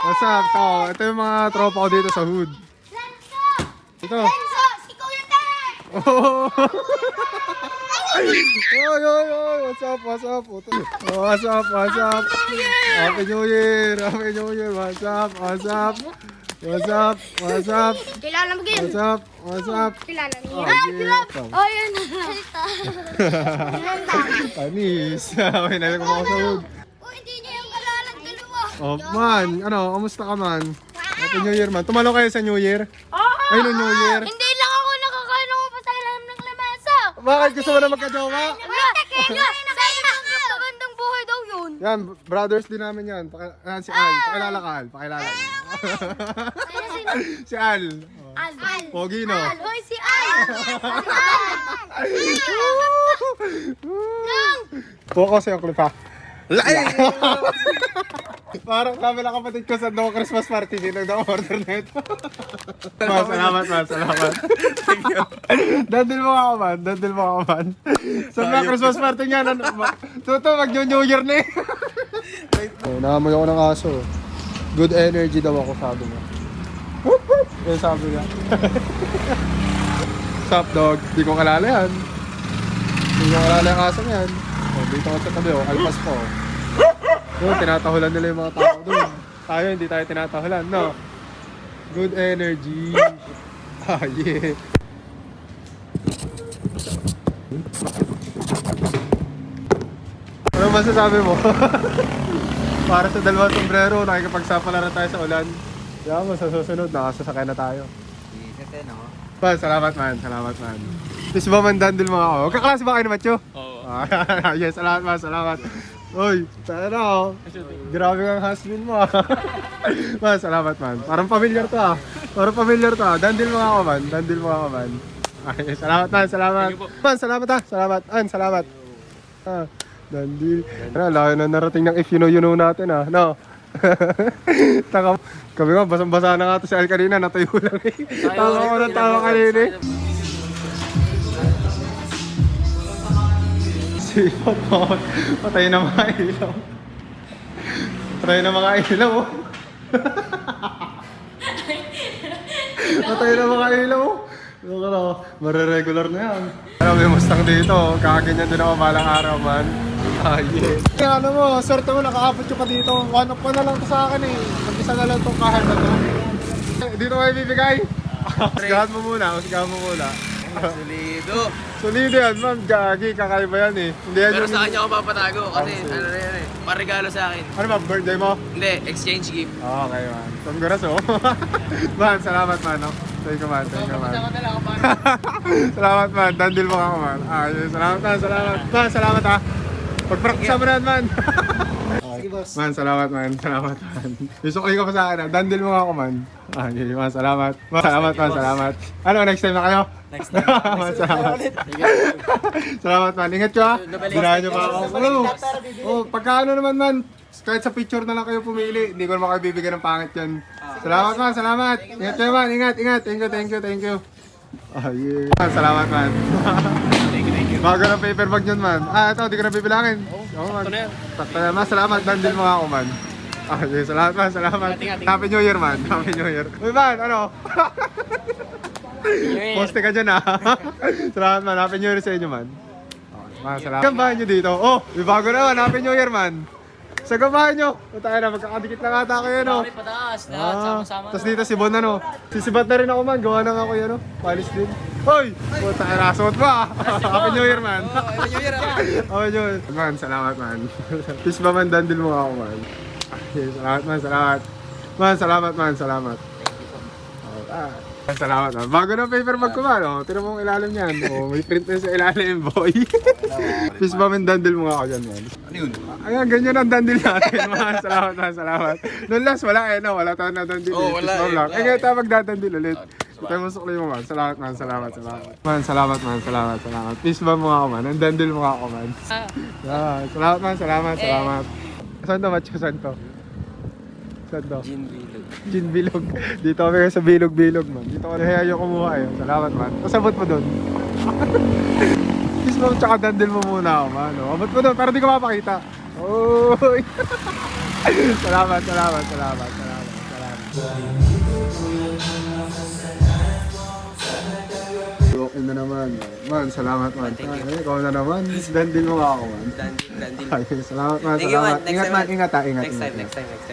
What's up? Ito yung mga tropa ko dito sa hood. Ito. Enzo! Si Kuya Tek! Oh! Oy, oy, oy! What's up? What's up? What's up? What's up? Happy New Year! Happy New Year! What's up? What's up? What's up? What's up? Kilala mo What's up? What's up? Kilala mo Oh, yan. yeah. Oh, yun. Panis. Okay, nalagay ko sa hood. Oh, hindi niya yung kalalang dalawa. Oh, man. Ano? Kamusta ka, man? Happy New Year, man. Tumalo kayo sa New Year? Oh! Ay, no New Year. Hindi lang ako nakakain ng pasalam ng lamesa. Bakit gusto mo na magkajowa? Wala, kaya sa'yo ang kapagandang buhay daw yun. Yan, brothers din namin yan. Yan si Al. Pakilala ka, Al. Pakilala. Si Al. Al. Pogi, no? Al. Hoy, si Al. Focus yung clip, ha? Parang sabi ng kapatid ko sa no Christmas party, sino daw order na ito? Salamat, man. Salamat. Thank you. Dandil mo ako, man. Dandil mo ako, man. Sa no Christmas party nga, tuto, mag-New Year na eh. Nakamoy ako ng aso. Good energy daw ako, sabi niya. Yan sabi niya. Sup, dog? Di ko kalala yan. Di ko kalala yung aso yan. Oh, dito ko sa tabi, oh. Alpas po. Doon, tinatahulan nila yung mga tao doon. Tayo, hindi tayo tinatahulan, no? Good energy. Ah, yeah. Ano masasabi mo? Para sa dalawang sombrero, nakikipagsapalaran tayo sa ulan. Diyan mo, sa susunod, nakasasakay na tayo. Man, salamat man, salamat man. Please ba man dandil mo ako? Kaklase ba kayo ni Macho? Oo. Yes, salamat man, salamat. Uy, sana oh. Grabe kang husband mo ah. Man, salamat man. Parang familiar to ah. Parang familiar to ah. Dandil mo ako man, dandil mo ako man. Ay, salamat man, salamat. Man, salamat ah, salamat. An, salamat. Ah, dandil. Ano, laki na narating ng if you know natin ah. No? Taka, kami nga, basang-basa na nga to si Al kanina, natuyo lang eh. Tawa ko ng tawa kanina eh. Si Popot, patay na mga ilaw. Patay na mga ilaw. Patay na mga ilaw. Mariregular na yan. Ano, may Mustang dito. Kakaganyan din ako malang araw man. Ah, yeah. Kaya ano mo, swerte mo, nakaabot ka pa dito. One up ko na lang to sa akin eh. Mag-isa na lang itong kahit na to. Dito kayo bibigay. Usigahan mo muna, usigahan mo muna. Solido. Solido yan, ma'am. Gagi, kakaiba yan eh. Hindi yan Pero yung... sa kanya ako papatago kasi ano na yan eh. Parigalo sa akin. Ano ba, birthday mo? Hindi, exchange gift. Okay, man. Congrats, oh. Man, salamat, man. No? Thank you, man. Thank you, man. Salamat, man. Dandil mo ako, man. Ah, yun. Salamat, man. Salamat. Man, salamat, ha. Pag-practice mo na yan, man. Sige, boss. Man, salamat, man. Salamat, man. Isukli ka pa sa akin, ha. Dandil mo ako, man. Ah, yun, man. Salamat. Man, salamat, man. Salamat. Ano, next time na kayo? Next time. Man, salamat. Salamat, man. Ingat ko, ha. Dinahan nyo pa ako. Oh, pagka ano naman, man. Kahit sa picture na lang kayo pumili, hindi ko naman kayo bibigyan ng pangit yan. Salamat man, salamat. Ingat kayo man, ingat. Thank you. Ah, yeah. Man, salamat man. Thank you. Bago ng paper bag yun man. Ah, ito, hindi ko na bibilangin. Oo man. Sakto na man, salamat. Dandil mo nga ako man. Ah, yeah, salamat man, salamat. Happy New Year man, Happy New Year. Uy man, ano? Poste ka dyan ah. Salamat man, Happy New Year sa inyo man. Okay, man, salamat. Ang bahay nyo dito. Oh, may bago naman, Happy New Year man. Sa gabahan nyo. Tayo na, magkakadikit lang ata kayo, no? Kami pataas, lahat sama-sama. Tapos dito si Bon, ano? Sisibat na rin ako, man. Gawa na nga ako, ano? Palis din. Hoy! Puta ka na, suot ba? Happy New Year, man. Happy New Year. Happy New Year. Man, salamat, man. Peace ba, man? Dandil mo ako, man. Okay, salamat, man. Salamat. Man, salamat, man. Salamat. Salamat, man. Bago ng paper bag ko, man. Oh, tira mo ang ilalim yan. Oh, may print na sa ilalim, boy. Peace ba, man? Dandil mo ako dyan, man. Ano yun? Ayan, ganyan ang dandil natin. Man, salamat, man. Salamat. Noon last, wala eh, no? Wala tayo na dandil. Oo, wala eh. Eh, ngayon tayo magdadandil ulit. Ito mo sukli mo, man. Salamat, man. Salamat. Man, salamat. Peace ba mo ako, man? Ang dandil mo ako, man. Yeah, salamat, man. Salamat. Saan to, Macho? Saan to? Gin Bilog. Dito kami sa Bilog, man. Dito ko na yung kumuha eh. Salamat, man. Pasabot mo doon. Peace mo, tsaka dandil mo muna ako, man. Abot mo doon, pero di ko mapakita. Oy! Salamat. Okay na naman. Man, salamat man. Ay, ikaw na naman. Dandil mo ako man. Dandil. Ay, salamat man, Thank you, man. salamat. Next Ingat time, man, man. ingat ha, ingat. Next time.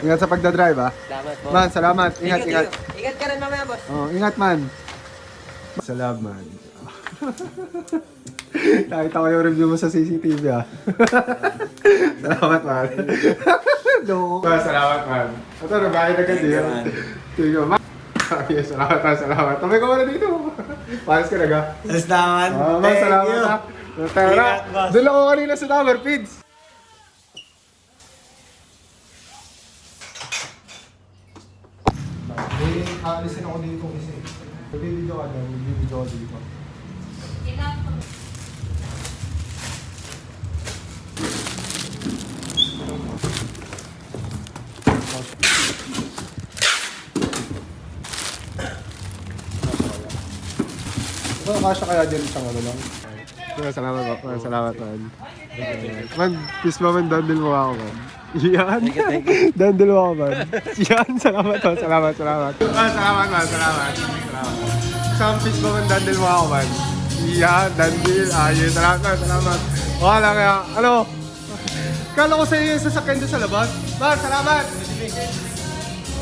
Ingat sa pagdadrive ha. Salamat po. Man, salamat. Ingat, Thank you, ingat. thank you. Ingat ka rin mamaya, boss. Oh, ingat man. Salamat. Nakita ko yung review mo sa CCTV ha. Salamat man. Loko ka, salamat man. Ito, nabahay na ganda yun. Thank you man. Okay, salamat man, salamat. Tumay ka muna dito. Paras ka na ga. Yes naman. Man, salamat ha. Tara, Ingat, boss. doon ako kanina sa Tower Feeds. Aalisin ako dito kasi. Nagbibideo ka daw, nagbibideo ako dito. Ito, kasya kaya dyan isang ano lang. Salamat po, salamat man. Man, peace mo man, dandil mo ako man. Yan, dandil mo ako man. Yan, salamat man, salamat. Salamat man, salamat. Isang peace mo man, dandil mo ako man. Yan, dandil, ayun, salamat. Wala kaya, ano? Kala ko sa iyo yung sasakyan doon sa labas. Man, salamat!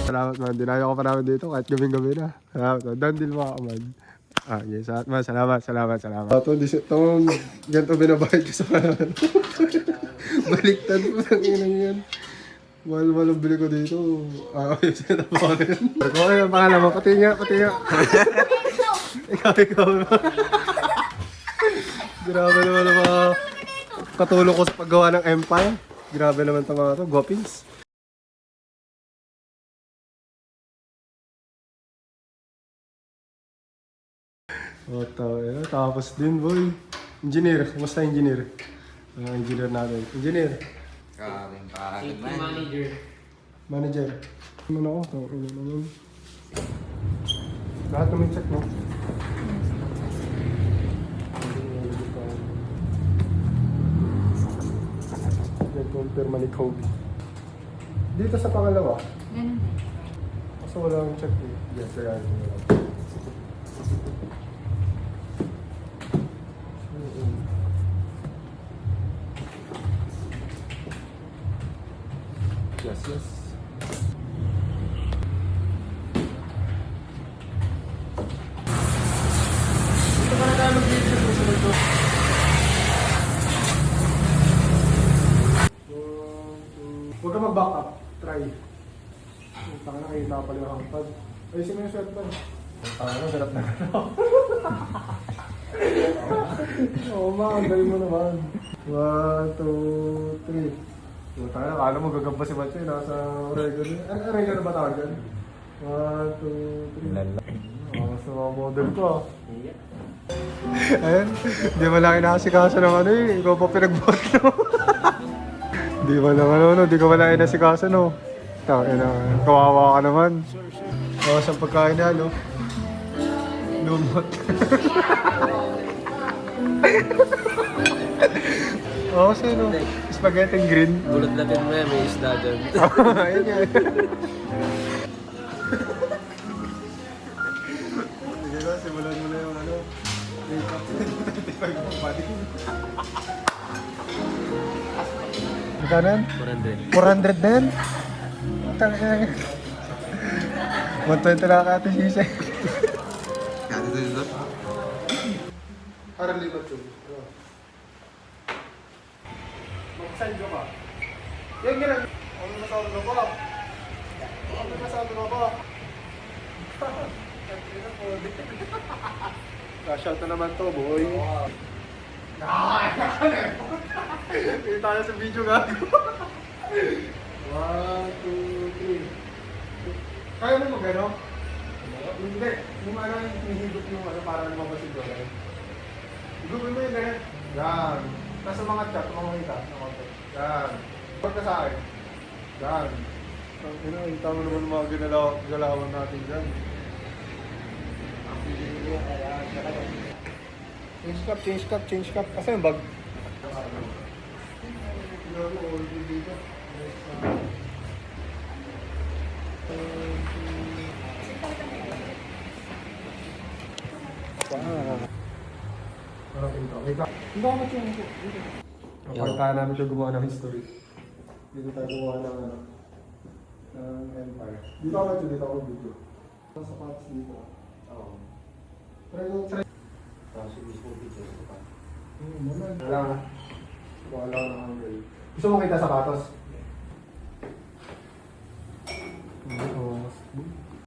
Salamat man, dinayo ko pa namin dito kahit gabing-gabi na. Salamat man, dandil mo ako man. Ah, yes, man, salamat. Itong ganito binabayad ko sa kanan. Baliktad po ng ina yan. Mahal ang bili ko dito. Ah, okay, sinata po ako rin. Okay, ang pangalan mo, pati nga. Ikaw. Grabe naman ang mga katulong ko sa paggawa ng Empire. Grabe naman itong mga to, Gopins. Tapos din, boy. Engineer, kumusta engineer? Engineer natin. Engineer. Kaming pagod man. Manager. Ano ako? Lahat naman check mo. Nag-confirm ni code. Dito sa pangalawa. Ganun. Kaso wala akong check eh. Yes, kaya wala. Yes. Dito ka na tayo mag-video sa sunod to. Huwag ka mag-back up. Try. Taka na kayo pala yung hangpad. Ayusin mo yung sweat pa. Taka na, sarap na. Oo ma, ang galing mo naman. 1, 2, 3. So, tayo na, kala mo gagamba si Matche, nasa regular. Ano regular ba tawag dyan? 1, 2, 3. Lala. Sa mga model ko ah. Ayun, di mo lang inasikaso ng ano eh. Ikaw pa pinagbuhat no. Di mo lang ano, di ko wala inasikaso no. Kawawa ka naman. Kawawa sa pagkain na, no? Lumot. Oo, sino? Spaghetti green. Bulot natin mo yan, may isda dyan. Ayun nga. Sige na, simulan mo na yung ano. Makeup. 25 mo body. Magkano yan? 400 na yan? Talaga. 120 na ka ate sisa. Kano dito? Parang libat yun. Mag-send ka pa. Yan ganun. Ano masabi na ba? Ano masabi na ba? Shout na naman to, boy. Hindi tayo sa video gago. 1, 2, 3. Kaya mo mag-ano? Hindi. Yung ano yung hinihigop yung ano para lumabas yung doon. Higupin mo yung ganyan. Yan. Nasa mga chat, mga kita. Yan. Huwag ka sa akin. Yan. Ang tama naman mga galawan natin dyan. Change cup. Asa yung bag? Grabe, all dito. Okay ka. Hindi ako matiyang ko. Napagtaan namin siya gumawa ng history. Dito tayo gumawa ng ano. Ng empire. Dito ako dito ako dito. Sa sapatos dito. Oo. Try. Tapos yung mismo pictures ko pa. Wala nga. Wala nga ng angle. Gusto mo kita sapatos?